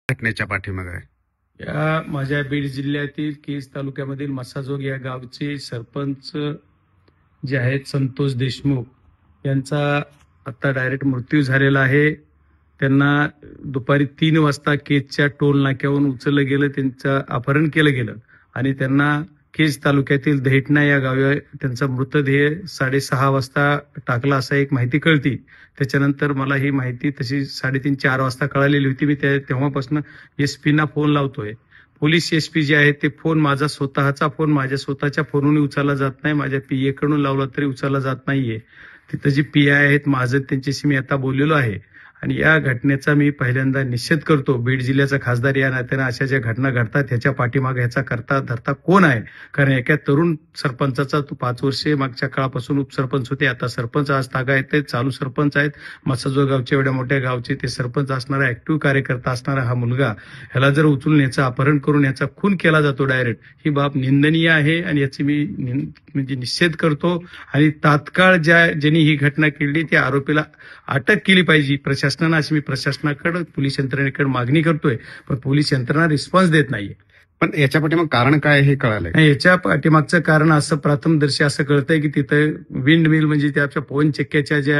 घटनेच्या पाठीमागे आहे? या माझ्या बीड जिल्ह्यातील केज तालुक्यामधील मसाजोग या गावचे सरपंच जे आहेत संतोष देशमुख यांचा आता डायरेक्ट मृत्यू झालेला आहे. त्यांना दुपारी 3 वाजता केजच्या टोल नाक्यावरून उचललं गेलं, त्यांचं अपहरण केलं गेलं आणि त्यांना केज तालुक्यातील दहेटणा या गावी त्यांचा मृतदेह 6:30 वाजता टाकला असा एक माहिती कळती. त्याच्यानंतर मला ही माहिती तशी 3:30-4 वाजता कळालेली होती. मी तेव्हापासून एसपीना फोन लावतोय. पोलीस एसपी जे आहेत ते फोन माझा स्वतःचा फोन माझ्या स्वतःच्या फोनवरून उचलला जात नाही, माझ्या पीए कडून लावला तरी उचलला जात नाहीये. तिथं जी पीआय आहेत माझं त्यांच्याशी मी आता बोललेलो आहे आणि या घटनेचा मी पहिल्यांदा निषेध करतो. बीड जिल्ह्याचा खासदार या नात्यानं अशा ज्या घटना घडतात ह्याच्या पाठीमागे ह्याचा करता धरता कोण आहे? कारण एका तरुण सरपंचाचा 5 वर्षे मागच्या काळापासून उपसरपंच होते, आता सरपंच आज तागायत आहेत, चालू सरपंच आहेत. मसाजोग गावचे एवढ्या मोठ्या गावचे ते सरपंच असणारा ऍक्टिव्ह कार्यकर्ता असणारा हा मुलगा, ह्याला जर उचलून याचं अपहरण करून याचा खून केला जातो डायरेक्ट, ही बाब निंदनीय आहे आणि याची मी म्हणजे निषेध करतो. आणि तात्काळ ज्यांनी ही घटना केली त्या आरोपीला अटक केली पाहिजे प्रशासनानं, अशी मी प्रशासनाकडे पोलीस यंत्रणेकडे मागणी करतोय. पण पोलीस यंत्रणा रिस्पॉन्स देत नाहीये. पण याच्या पाठीमागे कारण काय हे कळालंय? नाही, याच्या पाठीमागचं कारण असं प्रथमदर्शी असं कळतंय की तिथं विंड मिल म्हणजे त्या आपल्या पवन चक्क्याच्या ज्या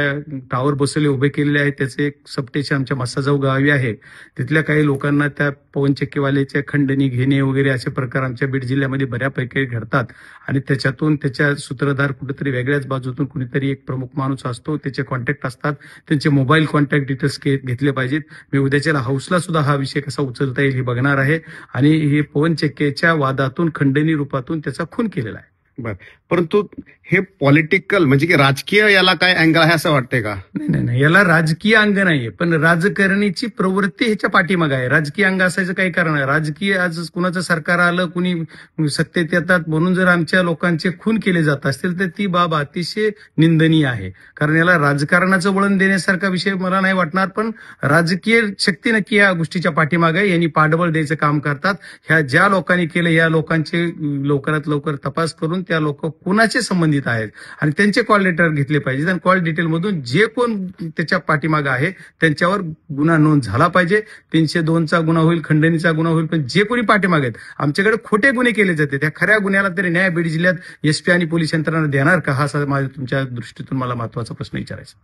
टावर बसवले उभे केलेले आहेत त्याचे एक सबस्टेशन आमच्या मसाजोग गावी आहे. तिथल्या काही लोकांना त्या पवन चक्कीवाल्याच्या खंडणी घेणे वगैरे असे प्रकार आमच्या बीड जिल्ह्यामध्ये बऱ्यापैकी घडतात आणि त्याच्यातून त्याच्या सूत्रधार कुठेतरी वेगळ्याच बाजूतून कुणीतरी एक प्रमुख माणूस असतो, त्याचे कॉन्टॅक्ट असतात, त्यांचे मोबाईल कॉन्टॅक्ट डिटेल्स घेतले पाहिजेत. मी उद्याच्या हाऊसला सुद्धा हा विषय कसा उचलता येईल हे बघणार आहे आणि हे पवन चक्केच्या वादातून खंडणी रूपातून त्याचा खून केलेला आहे. बर, परंतु हे पॉलिटिकल म्हणजे की राजकीय याला काय अँगल आहे असं वाटतंय का? नाही, याला राजकीय अंग नाहीये, पण राजकारणीची प्रवृत्ती ह्याच्या पाठीमागे आहे. राजकीय अंग असायचं काही कारण आहे? राजकीय आज कुणाचं सरकार आलं, कुणी सत्तेत येतात म्हणून जर आमच्या लोकांचे खून केले जात असतील तर ती बाब अतिशय निंदनीय आहे. कारण याला राजकारणाचं वळण देण्यासारखा विषय मला नाही वाटणार, पण राजकीय शक्ती नक्की या गोष्टीच्या पाठीमागे आहे. यांनी पाठबळ द्यायचं काम करतात. ह्या ज्या लोकांनी केलं या लोकांचे लवकरात लवकर तपास करून त्या लोक कुणाचे संबंधित आहेत आणि त्यांचे कॉल लेटर घेतले पाहिजेत आणि कॉल डिटेल मधून जे कोण त्याच्या पाठीमागे आहे त्यांच्यावर गुन्हा नोंद झाला पाहिजे. 302चा गुन्हा होईल, खंडणीचा गुन्हा होईल, पण जे कोणी पाठीमागे आहेत आमच्याकडे खोटे गुन्हे केले जाते त्या खऱ्या गुन्ह्याला तरी न्याय बीड जिल्ह्यात एसपी आणि पोलीस यंत्रणा देणार का? हा माझ्या तुमच्या दृष्टीतून मला महत्वाचा प्रश्न विचारायचा.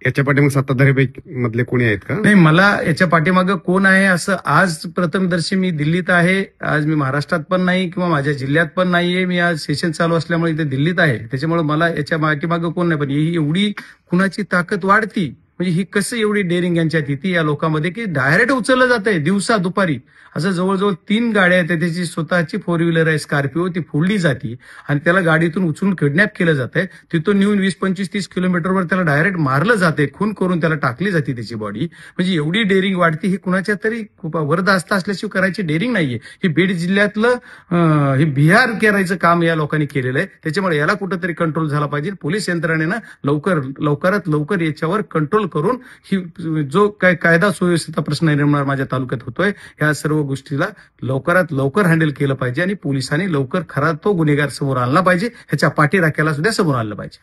याच्या पाठीमागे सत्ताधारी मधले कोणी आहेत का? नाही, मला याच्या पाठीमागे कोण आहे असं आज प्रथमदर्शी मी दिल्लीत आहे, आज मी महाराष्ट्रात पण नाही किंवा माझ्या जिल्ह्यात पण नाहीये. मी आज सेशन चालू असल्यामुळे इथे दिल्लीत आहे, त्याच्यामुळे मला याच्या पाठीमागे कोण नाही. पण ही एवढी कुणाची ताकद वाढती म्हणजे ही कसं एवढी डेअरिंग यांच्यात येते या लोकांमध्ये की डायरेक्ट उचललं जात आहे दिवसा दुपारी. असं जवळजवळ 3 गाड्या आहेत, त्याची स्वतःची 4 व्हीलर आहे स्कॉर्पिओ, ती फोडली जाते आणि त्याला गाडीतून उचलून किडनॅप केलं जात आहे. तिथून नेऊन 20-25-30 किलोमीटरवर त्याला डायरेक्ट मारलं जाते, खून करून त्याला टाकली जाते त्याची बॉडी. म्हणजे एवढी डेअरिंग वाढती ही कुणाच्या तरी वरदास्ता असल्याशिवाय करायची डेअरिंग नाहीये. ही बीड जिल्ह्यातलं हे बिहार करायचं काम या लोकांनी केलेलं आहे. त्याच्यामुळे याला कुठंतरी कंट्रोल झाला पाहिजे. पोलीस यंत्रणेनं लवकरात लवकर याच्यावर कंट्रोल करून ही जो काय कायदा सुव्यवस्थेचा प्रश्न निर्माण माझ्या तालुक्यात होतोय ह्या सर्व गोष्टीला लवकरात लवकर हँडल केलं पाहिजे आणि पोलिसांनी लवकर खरा तो गुन्हेगार समोर आणला पाहिजे, ह्याच्या पाठीराख्याला सुद्धा समोर आणलं पाहिजे.